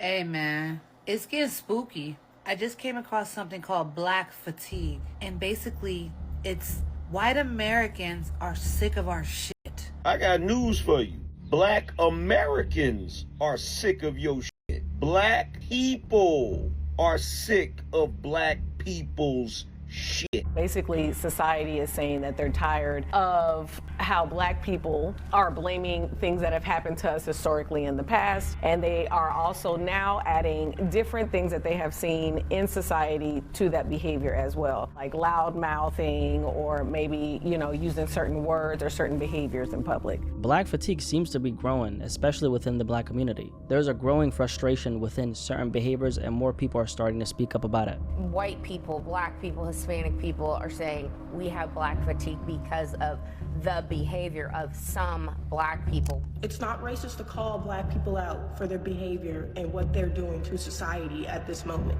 Hey man, it's getting spooky. I just came across something called black fatigue, and basically, it's white Americans are sick of our shit. I got news for you. Black Americans are sick of your shit. Black people are sick of black people's shit. Basically, society is saying that they're tired of how black people are blaming things that have happened to us historically in the past, and they are also now adding different things that they have seen in society to that behavior as well, like loud mouthing or maybe, using certain words or certain behaviors in public. Black fatigue seems to be growing, especially within the black community. There's a growing frustration within certain behaviors, and more people are starting to speak up about it. White people, black people, Hispanic people are saying we have black fatigue because of the behavior of some black people. It's not racist to call black people out for their behavior and what they're doing to society at this moment.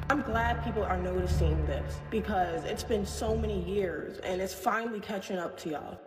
I'm glad people are noticing this because it's been so many years and it's finally catching up to y'all.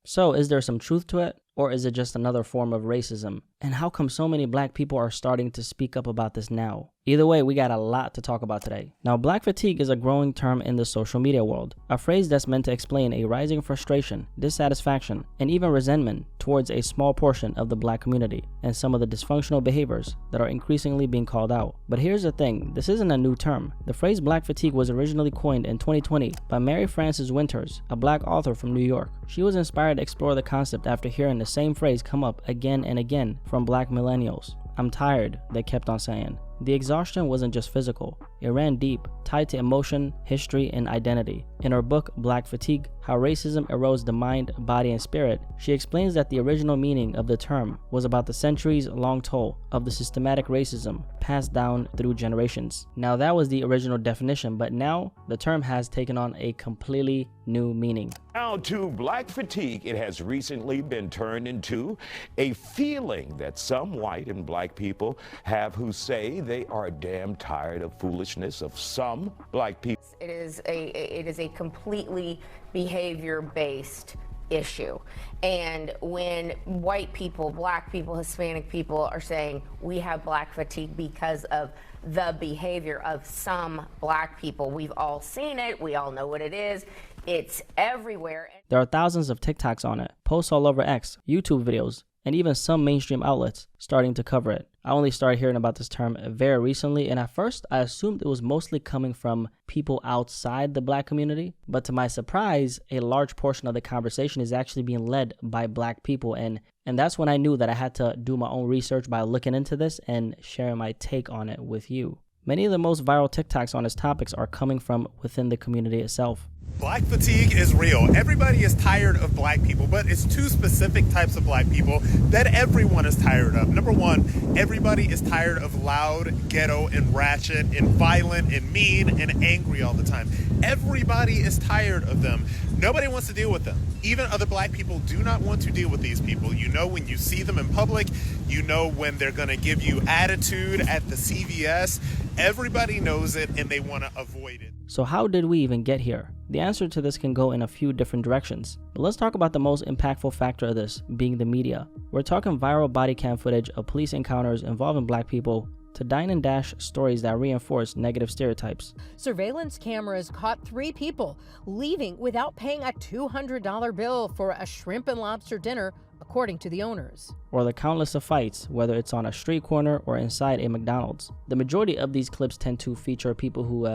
So, is there some truth to it, or is it just another form of racism? And how come so many black people are starting to speak up about this now? Either way, we got a lot to talk about today. Now, black fatigue is a growing term in the social media world, a phrase that's meant to explain a rising frustration, dissatisfaction, and even resentment towards a small portion of the black community and some of the dysfunctional behaviors that are increasingly being called out. But here's the thing, this isn't a new term. The phrase black fatigue was originally coined in 2020 by Mary Frances Winters, a black author from New York. She was inspired to explore the concept after hearing the same phrase come up again and again from black millennials. "I'm tired," they kept on saying. The exhaustion wasn't just physical, it ran deep, tied to emotion, history, and identity. In her book, Black Fatigue, How Racism Erodes the Mind, Body, and Spirit, she explains that the original meaning of the term was about the centuries-long toll of the systematic racism passed down through generations. Now that was the original definition, but now the term has taken on a completely new meaning. Now to black fatigue, it has recently been turned into a feeling that some white and black people have who say they are damn tired of foolishness of some black people. It is a completely behavior-based issue. And when white people, black people, Hispanic people are saying we have black fatigue because of the behavior of some black people, we've all seen it, we all know what it is, it's everywhere. There are thousands of TikToks on it, posts all over X, YouTube videos, and even some mainstream outlets starting to cover it. I only started hearing about this term very recently, and at first I assumed it was mostly coming from people outside the black community, but to my surprise, a large portion of the conversation is actually being led by black people, and that's when I knew that I had to do my own research by looking into this and sharing my take on it with you. Many of the most viral TikToks on this topics are coming from within the community itself. Black fatigue is real. Everybody is tired of black people, but it's two specific types of black people that everyone is tired of. Number one, everybody is tired of loud, ghetto, and ratchet, and violent, and mean, and angry all the time. Everybody is tired of them. Nobody wants to deal with them. Even other black people do not want to deal with these people. You know when you see them in public, you know when they're gonna give you attitude at the CVS. Everybody knows it and they wanna avoid it. So how did we even get here? The answer to this can go in a few different directions. But let's talk about the most impactful factor of this, being the media. We're talking viral body cam footage of police encounters involving black people, to dine-and-dash stories that reinforce negative stereotypes. Surveillance cameras caught 3 people leaving without paying a $200 bill for a shrimp and lobster dinner, according to the owners. Or the countless of fights, whether it's on a street corner or inside a McDonald's. The majority of these clips tend to feature people who,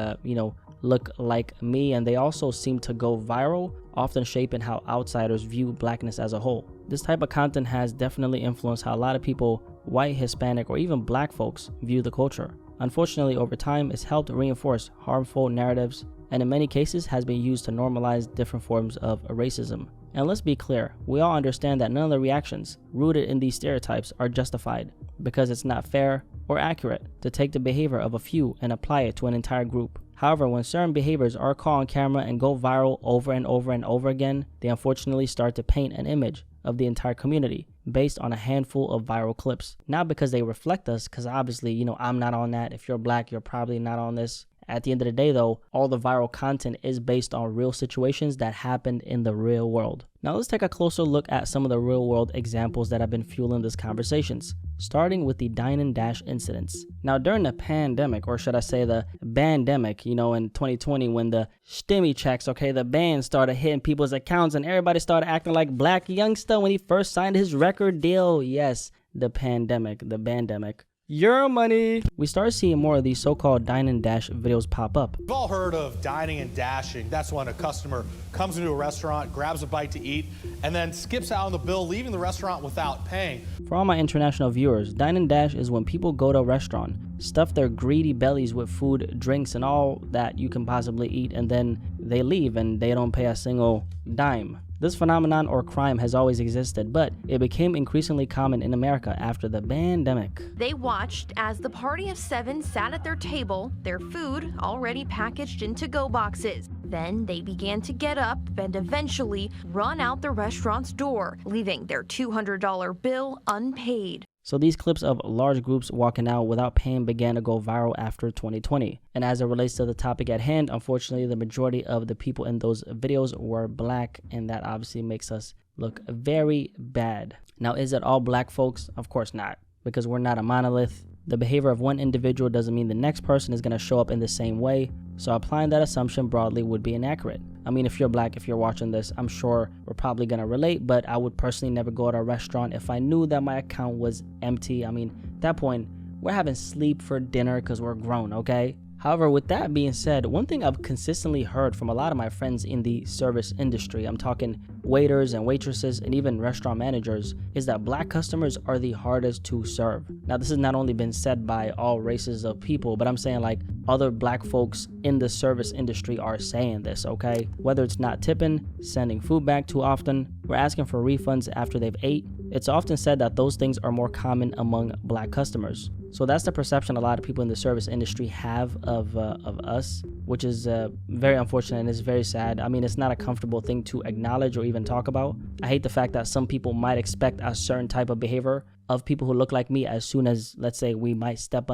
look like me, and they also seem to go viral, often shaping how outsiders view blackness as a whole. This type of content has definitely influenced how a lot of people, white, Hispanic, or even black folks, view the culture. Unfortunately, over time, it's helped reinforce harmful narratives, and in many cases has been used to normalize different forms of racism. And let's be clear, we all understand that none of the reactions rooted in these stereotypes are justified, because it's not fair or accurate to take the behavior of a few and apply it to an entire group. However, when certain behaviors are caught on camera and go viral over and over and over again, they unfortunately start to paint an image of the entire community based on a handful of viral clips. Not because they reflect us, because obviously, I'm not on that. If you're black, you're probably not on this. At the end of the day though, all the viral content is based on real situations that happened in the real world. Now let's take a closer look at some of the real world examples that have been fueling these conversations, starting with the dine-and-dash incidents. Now during the pandemic, or should I say the bandemic, in 2020 when the stimmy checks, the ban started hitting people's accounts and everybody started acting like Black Youngsta when he first signed his record deal. Yes, the pandemic, the bandemic. Your money. We started seeing more of these so-called dine-and-dash videos pop up. We've all heard of dining and dashing. That's when a customer comes into a restaurant, grabs a bite to eat, and then skips out on the bill, leaving the restaurant without paying. For all my international viewers, dine-and-dash is when people go to a restaurant, stuff their greedy bellies with food, drinks, and all that you can possibly eat, and then they leave and they don't pay a single dime. This phenomenon or crime has always existed, but it became increasingly common in America after the pandemic. They watched as the party of 7 sat at their table, their food already packaged into go boxes. Then they began to get up and eventually run out the restaurant's door, leaving their $200 bill unpaid. So these clips of large groups walking out without paying began to go viral after 2020. And as it relates to the topic at hand, unfortunately, the majority of the people in those videos were Black, and that obviously makes us look very bad. Now, is it all Black folks? Of course not, because we're not a monolith. The behavior of one individual doesn't mean the next person is going to show up in the same way. So applying that assumption broadly would be inaccurate. I mean, if you're Black, if you're watching this, I'm sure we're probably going to relate, but I would personally never go to a restaurant if I knew that my account was empty. I mean, at that point, we're having sleep for dinner because we're grown, okay? However, with that being said, one thing I've consistently heard from a lot of my friends in the service industry, I'm talking waiters and waitresses and even restaurant managers, is that Black customers are the hardest to serve. Now, this has not only been said by all races of people, but I'm saying like other Black folks in the service industry are saying this, okay? Whether it's not tipping, sending food back too often, or asking for refunds after they've ate, it's often said that those things are more common among Black customers. So that's the perception a lot of people in the service industry have of us, which is very unfortunate and it's very sad. I mean, it's not a comfortable thing to acknowledge or even talk about. I hate the fact that some people might expect a certain type of behavior of people who look like me as soon as, let's say, we might step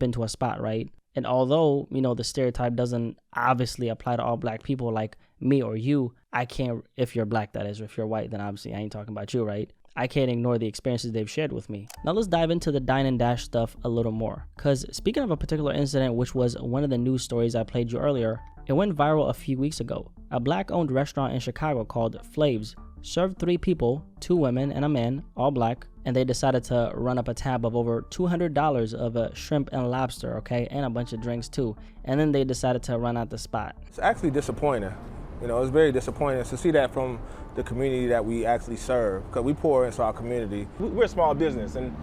into a spot, right? And although, the stereotype doesn't obviously apply to all Black people like me or you, I can't, if you're Black that is, or if you're white, then obviously I ain't talking about you, right? I can't ignore the experiences they've shared with me. Now let's dive into the dine-and-dash stuff a little more. Because speaking of a particular incident, which was one of the news stories I played you earlier, it went viral a few weeks ago. A Black-owned restaurant in Chicago called Flav's served 3 people, 2 women and a man, all Black, and they decided to run up a tab of over $200 of shrimp and lobster, okay, and a bunch of drinks too. And then they decided to run out the spot. It's actually disappointing. It's very disappointing to see that from the community that we actually serve, because we pour into our community. We're a small business, and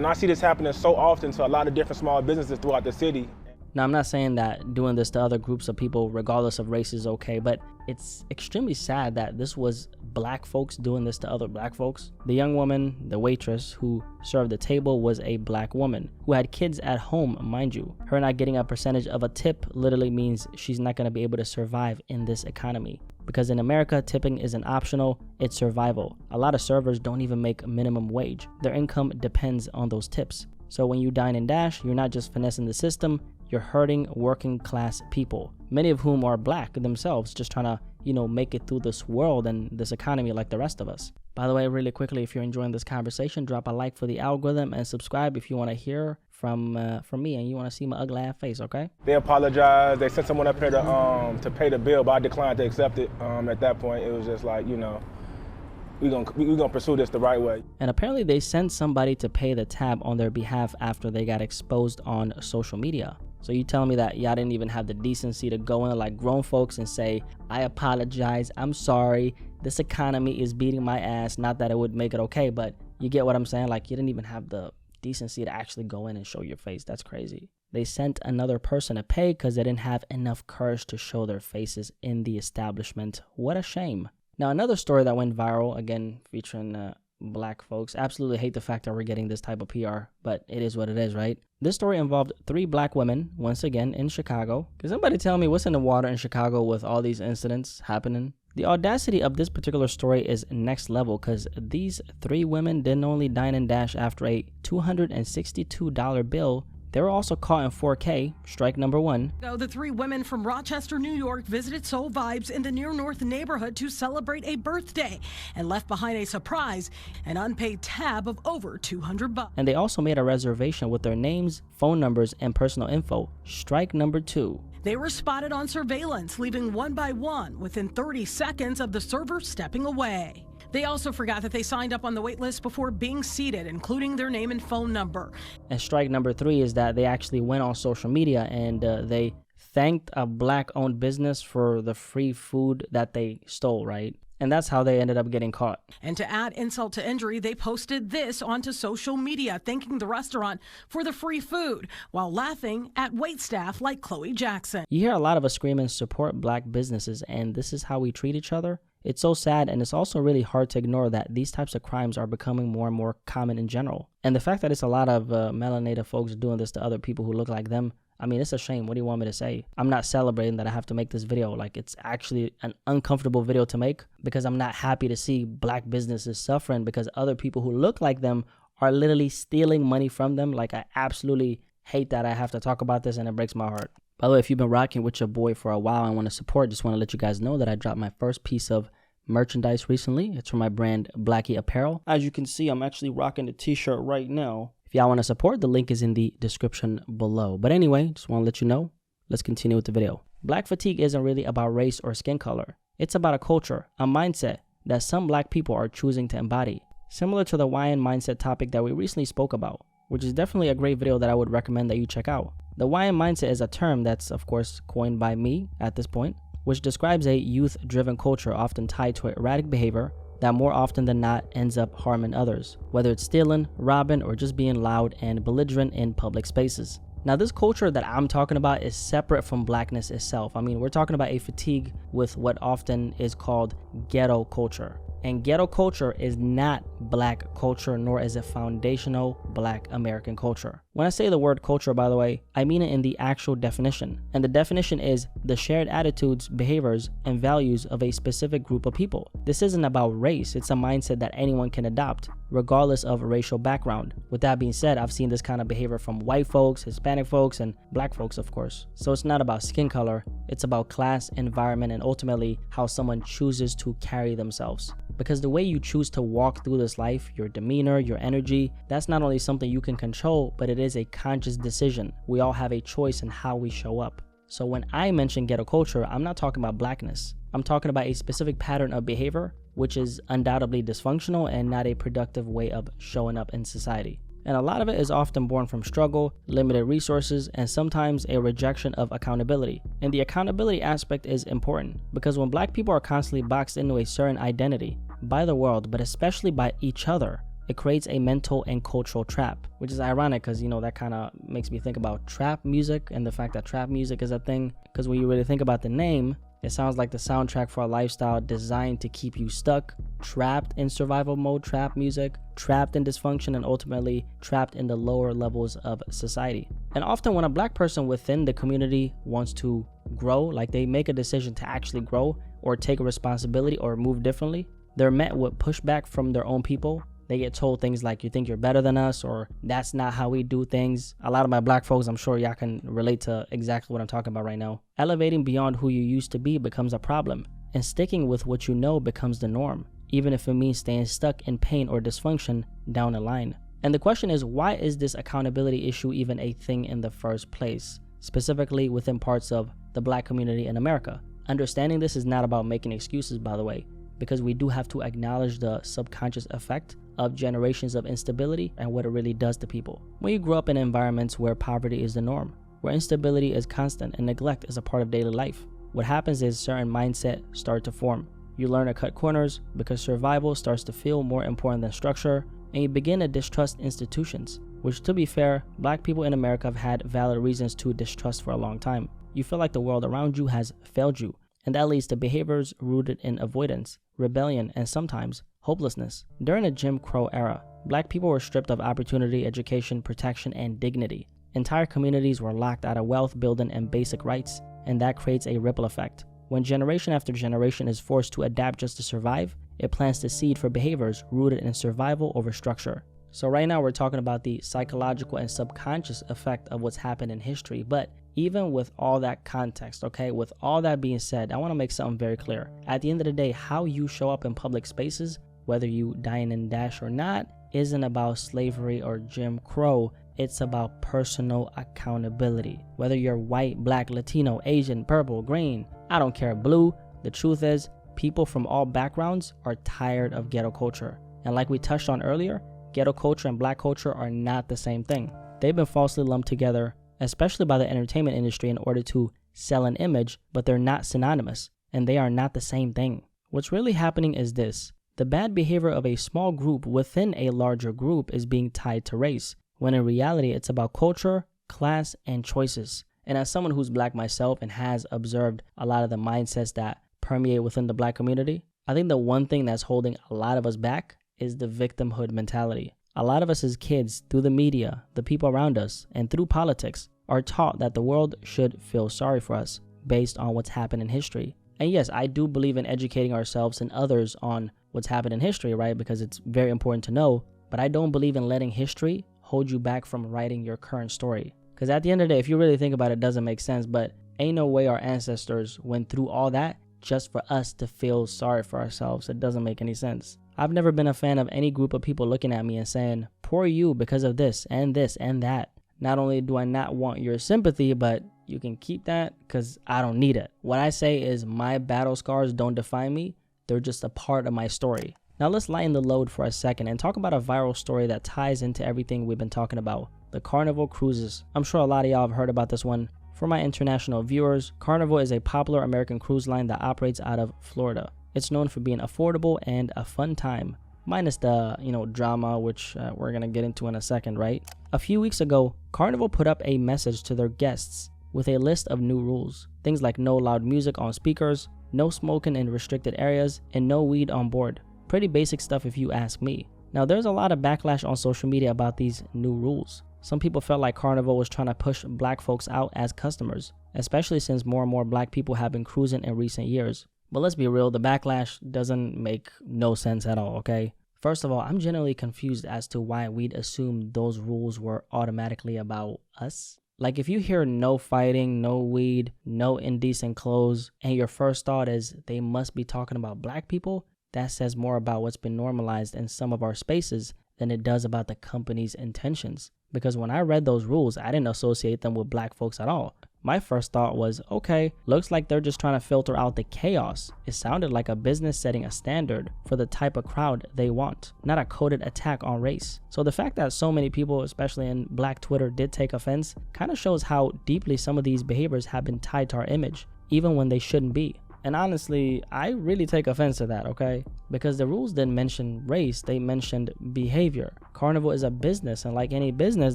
I see this happening so often to a lot of different small businesses throughout the city. Now, I'm not saying that doing this to other groups of people, regardless of race, is okay, but it's extremely sad that this was Black folks doing this to other Black folks. The young woman, the waitress who served the table, was a Black woman who had kids at home, mind you. Her not getting a percentage of a tip literally means she's not going to be able to survive in this economy. Because in America, tipping isn't optional, it's survival. A lot of servers don't even make minimum wage. Their income depends on those tips. So when you dine and dash, you're not just finessing the system, you're hurting working class people, many of whom are Black themselves, just trying to, make it through this world and this economy like the rest of us. By the way, really quickly, if you're enjoying this conversation, drop a like for the algorithm and subscribe if you want to hear from me and you want to see my ugly ass face, okay? They apologized. They sent someone up here to pay the bill, but I declined to accept it. At that point, it was just like, we're gonna pursue this the right way. And apparently they sent somebody to pay the tab on their behalf after they got exposed on social media. So you telling me that y'all didn't even have the decency to go in like grown folks and say, I apologize, I'm sorry, this economy is beating my ass. Not that it would make it okay, but you get what I'm saying? Like, you didn't even have the decency to actually go in and show your face. That's crazy. They sent another person to pay because they didn't have enough courage to show their faces in the establishment. What a shame. Now, another story that went viral, again, featuring Black folks. Absolutely hate the fact that we're getting this type of PR, but it is what it is, right? This story involved 3 Black women, once again, in Chicago. Can somebody tell me what's in the water in Chicago with all these incidents happening? The audacity of this particular story is next level because these 3 women didn't only dine and dash after a $262 bill. They were also caught in 4K, strike number 1. The 3 women from Rochester, New York visited Soul Vibes in the Near North neighborhood to celebrate a birthday and left behind a surprise, an unpaid tab of over $200. And they also made a reservation with their names, phone numbers, and personal info, strike number 2. They were spotted on surveillance, leaving one by one within 30 seconds of the server stepping away. They also forgot that they signed up on the wait list before being seated, including their name and phone number. And strike number 3 is that they actually went on social media and they thanked a black-owned business for the free food that they stole, right? And that's how they ended up getting caught. And to add insult to injury, they posted this onto social media, thanking the restaurant for the free food while laughing at waitstaff like Chloe Jackson. You hear a lot of us screaming support black businesses, and this is how we treat each other. It's so sad, and it's also really hard to ignore that these types of crimes are becoming more and more common in general. And the fact that it's a lot of melanated folks doing this to other people who look like them, I mean, it's a shame. What do you want me to say? I'm not celebrating that I have to make this video. Like, it's actually an uncomfortable video to make because I'm not happy to see black businesses suffering because other people who look like them are literally stealing money from them. Like, I absolutely hate that I have to talk about this, and it breaks my heart. By the way, if you've been rocking with your boy for a while and want to support, just want to let you guys know that I dropped my first piece of merchandise recently. It's from my brand Blacky Apparel. As you can see, I'm actually rocking the t-shirt right now. If y'all want to support, the link is in the description below. But anyway, just want to let you know, let's continue with the video. Black fatigue isn't really about race or skin color. It's about a culture, a mindset that some black people are choosing to embody. Similar to the YN mindset topic that we recently spoke about, which is definitely a great video that I would recommend that you check out. The YN mindset is a term that's, of course, coined by me at this point, which describes a youth-driven culture often tied to erratic behavior that more often than not ends up harming others, whether it's stealing, robbing, or just being loud and belligerent in public spaces. Now, this culture that I'm talking about is separate from blackness itself. I mean, we're talking about a fatigue with what often is called ghetto culture. And ghetto culture is not black culture, nor is it foundational black American culture. When I say the word culture, by the way, I mean it in the actual definition. And the definition is the shared attitudes, behaviors, and values of a specific group of people. This isn't about race. It's a mindset that anyone can adopt, regardless of racial background. With that being said, I've seen this kind of behavior from white folks, Hispanic folks, and black folks, of course. So it's not about skin color. It's about class, environment, and ultimately how someone chooses to carry themselves. Because the way you choose to walk through this life, your demeanor, your energy, that's not only something you can control, but it is a conscious decision. We all have a choice in how we show up. So when I mention ghetto culture, I'm not talking about blackness. I'm talking about a specific pattern of behavior, which is undoubtedly dysfunctional and not a productive way of showing up in society. And a lot of it is often born from struggle, limited resources, and sometimes a rejection of accountability. And the accountability aspect is important because when black people are constantly boxed into a certain identity by the world, but especially by each other, it creates a mental and cultural trap, which is ironic because, you know, that kind of makes me think about trap music and the fact that trap music is a thing. Because when you really think about the name, it sounds like the soundtrack for a lifestyle designed to keep you stuck, trapped in survival mode, trap music, trapped in dysfunction, and ultimately trapped in the lower levels of society. And often when a black person within the community wants to grow, like they make a decision to actually grow or take a responsibility or move differently, they're met with pushback from their own people. They get told things like, you think you're better than us, or that's not how we do things. A lot of my black folks, I'm sure y'all can relate to exactly what I'm talking about right now. Elevating beyond who you used to be becomes a problem, and sticking with what you know becomes the norm, even if it means staying stuck in pain or dysfunction down the line. And the question is, why is this accountability issue even a thing in the first place, specifically within parts of the black community in America? Understanding this is not about making excuses, by the way, because we do have to acknowledge the subconscious effect of generations of instability and what it really does to people. When you grow up in environments where poverty is the norm, where instability is constant and neglect is a part of daily life, what happens is certain mindsets start to form. You learn to cut corners because survival starts to feel more important than structure, and you begin to distrust institutions, which, to be fair, black people in America have had valid reasons to distrust for a long time. You feel like the world around you has failed you, and that leads to behaviors rooted in avoidance, rebellion, and sometimes hopelessness. During the Jim Crow era, black people were stripped of opportunity, education, protection, and dignity. Entire communities were locked out of wealth, building, and basic rights, and that creates a ripple effect. When generation after generation is forced to adapt just to survive, it plants the seed for behaviors rooted in survival over structure. So right now we're talking about the psychological and subconscious effect of what's happened in history. But even with all that context, okay, with all that being said, I want to make something very clear. At the end of the day, how you show up in public spaces, whether you dine and dash or not, isn't about slavery or Jim Crow. It's about personal accountability. Whether you're white, black, Latino, Asian, purple, green, I don't care, blue. The truth is, people from all backgrounds are tired of ghetto culture. And like we touched on earlier, ghetto culture and black culture are not the same thing. They've been falsely lumped together, especially by the entertainment industry, in order to sell an image, but they're not synonymous, and they are not the same thing. What's really happening is this. The bad behavior of a small group within a larger group is being tied to race, when in reality it's about culture, class, and choices. And as someone who's black myself and has observed a lot of the mindsets that permeate within the black community, I think the one thing that's holding a lot of us back is the victimhood mentality. A lot of us as kids, through the media, the people around us, and through politics, are taught that the world should feel sorry for us based on what's happened in history. And yes, I do believe in educating ourselves and others on what's happened in history, right? Because it's very important to know. But I don't believe in letting history hold you back from writing your current story. Because at the end of the day, if you really think about it, it doesn't make sense. But ain't no way our ancestors went through all that just for us to feel sorry for ourselves. It doesn't make any sense. I've never been a fan of any group of people looking at me and saying, poor you because of this and that. Not only do I not want your sympathy, but you can keep that because I don't need it. What I say is my battle scars don't define me. They're just a part of my story. Now let's lighten the load for a second and talk about a viral story that ties into everything we've been talking about. The Carnival cruises. I'm sure a lot of y'all have heard about this one. For my international viewers, Carnival is a popular American cruise line that operates out of Florida. It's known for being affordable and a fun time, minus the, drama, which we're going to get into in a second, right? A few weeks ago, Carnival put up a message to their guests with a list of new rules. Things like no loud music on speakers, no smoking in restricted areas, and no weed on board. Pretty basic stuff if you ask me. Now, there's a lot of backlash on social media about these new rules. Some people felt like Carnival was trying to push black folks out as customers, especially since more and more black people have been cruising in recent years. But let's be real, the backlash doesn't make no sense at all, okay? First of all, I'm generally confused as to why we'd assume those rules were automatically about us. Like if you hear no fighting, no weed, no indecent clothes, and your first thought is they must be talking about black people, that says more about what's been normalized in some of our spaces than it does about the company's intentions. Because when I read those rules, I didn't associate them with black folks at all. My first thought was, okay, looks like they're just trying to filter out the chaos. It sounded like a business setting a standard for the type of crowd they want, not a coded attack on race. So the fact that so many people, especially in black Twitter, did take offense kind of shows how deeply some of these behaviors have been tied to our image, even when they shouldn't be. And honestly, I really take offense to that, okay? Because the rules didn't mention race, they mentioned behavior. Carnival is a business, and like any business,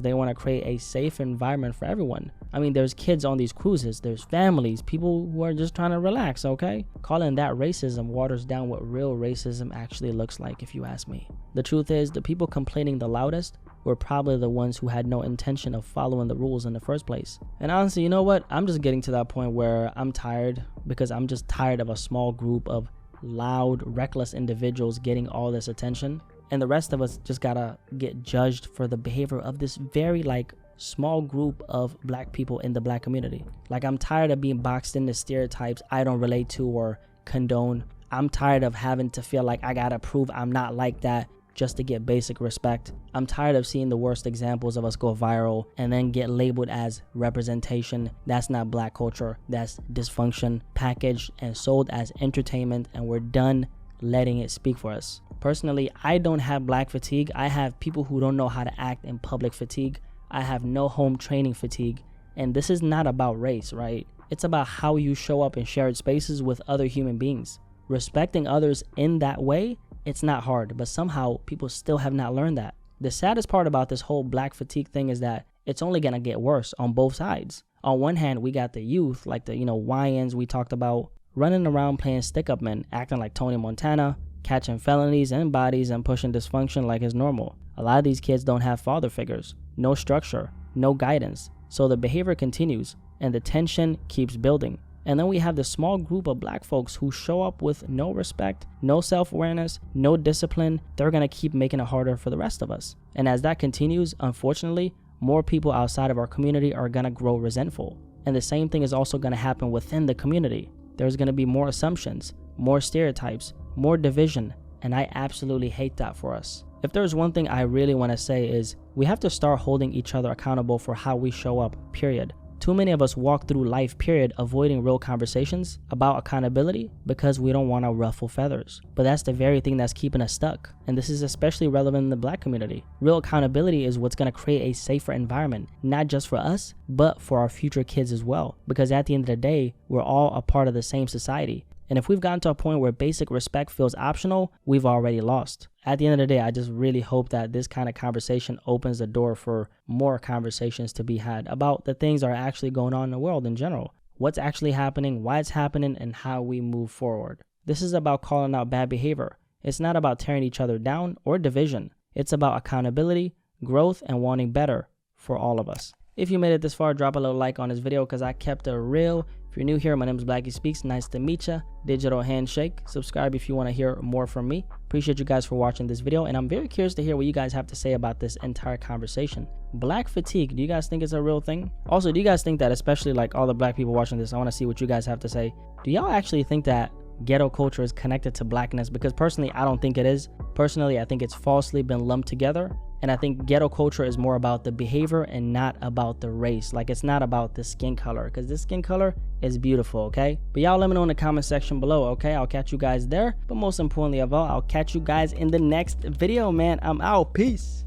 they want to create a safe environment for everyone. I mean, there's kids on these cruises, there's families, people who are just trying to relax, okay? Calling that racism waters down what real racism actually looks like, if you ask me. The truth is, the people complaining the loudest were probably the ones who had no intention of following the rules in the first place. And honestly, you know what? I'm just getting to that point where I'm tired, because I'm just tired of a small group of loud, reckless individuals getting all this attention. And the rest of us just gotta get judged for the behavior of this very small group of black people in the black community. I'm tired of being boxed into stereotypes I don't relate to or condone. I'm tired of having to feel like I gotta prove I'm not like that just to get basic respect. I'm tired of seeing the worst examples of us go viral and then get labeled as representation. That's not black culture, that's dysfunction, packaged and sold as entertainment, and we're done letting it speak for us. Personally, I don't have black fatigue. I have people who don't know how to act in public fatigue. I have no home training fatigue. And this is not about race, right? It's about how you show up in shared spaces with other human beings. Respecting others in that way, it's not hard, but somehow people still have not learned that. The saddest part about this whole black fatigue thing is that it's only gonna get worse on both sides. On one hand, we got the youth, like the YNs we talked about, running around playing stick-up men, acting like Tony Montana, catching felonies and bodies and pushing dysfunction like it's normal. A lot of these kids don't have father figures, no structure, no guidance, so the behavior continues and the tension keeps building. And then we have the small group of black folks who show up with no respect, no self-awareness, no discipline. They're going to keep making it harder for the rest of us. And as that continues, unfortunately, more people outside of our community are going to grow resentful. And the same thing is also going to happen within the community. There's going to be more assumptions, more stereotypes, more division, and I absolutely hate that for us. If there's one thing I really want to say is we have to start holding each other accountable for how we show up, period. Too many of us walk through life, period, avoiding real conversations about accountability because we don't want to ruffle feathers. But that's the very thing that's keeping us stuck. And this is especially relevant in the black community. Real accountability is what's going to create a safer environment, not just for us, but for our future kids as well. Because at the end of the day, we're all a part of the same society. And if we've gotten to a point where basic respect feels optional, we've already lost. At the end of the day, I just really hope that this kind of conversation opens the door for more conversations to be had about the things that are actually going on in the world in general. What's actually happening, why it's happening, and how we move forward. This is about calling out bad behavior. It's not about tearing each other down or division. It's about accountability, growth, and wanting better for all of us. If you made it this far, drop a little like on this video because I kept it real. If you're new here, my name is Blacky Speakz. Nice to meet ya. Digital handshake. Subscribe if you want to hear more from me. Appreciate you guys for watching this video, and I'm very curious to hear what you guys have to say about this entire conversation. Black fatigue, do you guys think it's a real thing? Also, do you guys think that, especially like all the black people watching this, I want to see what you guys have to say. Do y'all actually think that ghetto culture is connected to blackness? Because personally, I don't think it is. Personally, I think it's falsely been lumped together. And I think ghetto culture is more about the behavior and not about the race. Like, it's not about the skin color, because this skin color is beautiful, okay? But y'all let me know in the comment section below, okay? I'll catch you guys there. But most importantly of all, I'll catch you guys in the next video, man. I'm out. Peace.